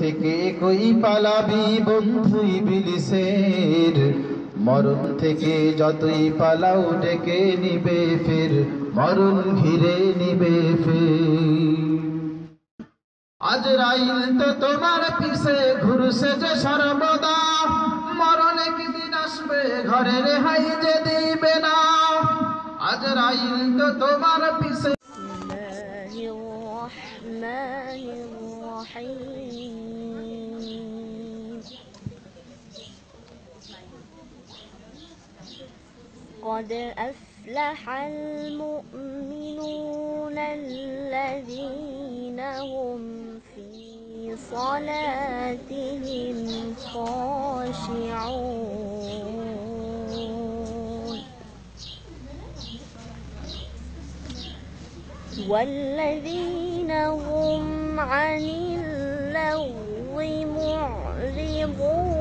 থেকে কই পালাবি বন্ধু ইবলিসের, মরণ থেকে যতই পালাও ডেকে নিবে ফের, মরণ ঘিরে নিবে ফের। আজরাইল তো তোমার পিছে ঘুরছে যে সর্বদা, মরণ একদিন আসবে ঘরে রেহাই যে দিবে না। আজরাইল তো তোমার পিছে। قد أفلح المؤمنون الذين هم في صلاتهم خاشعون والذين هم عن اللغو معرضون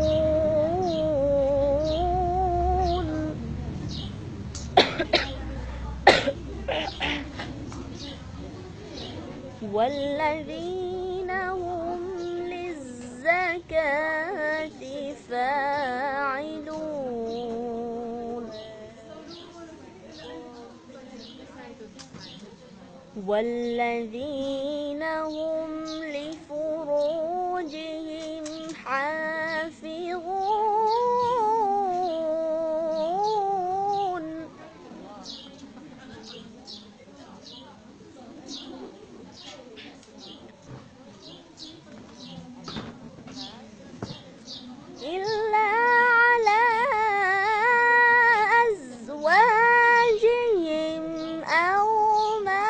والذين هم للزكاة فاعلون والذين هم لفروجهم حافظون إلا على أزواجهم أو ما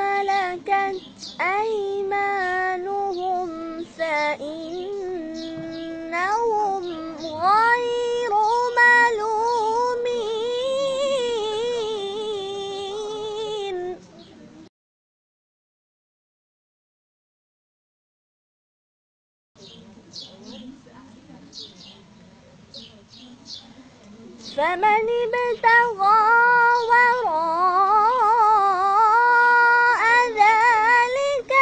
ملكت أيمانهم فإنهم غير ملومين. فمن ابتغى وراء ذلك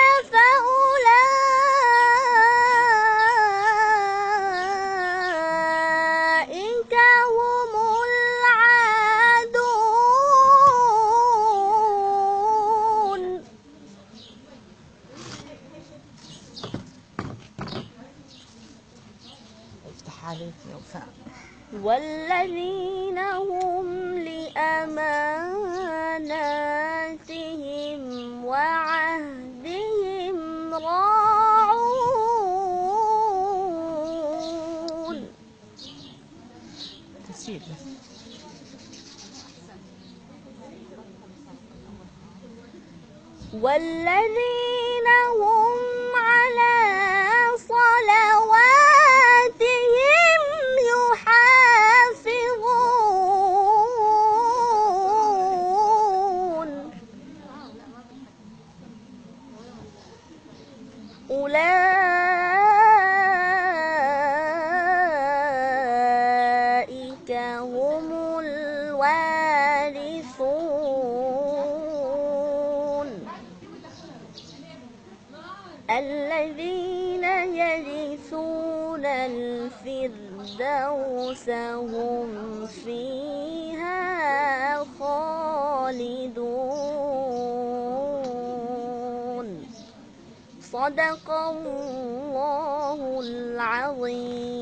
فأولئك هم العادون. افتح عليك يا وفاء. والذين هم لأماناتهم وعهدهم راعون. تسير والذين هم على صلواتهم يحافظون. أولئك هم الوارثون الذين يرثون الفردوس هم فيها خالدون. صدق الله العظيم.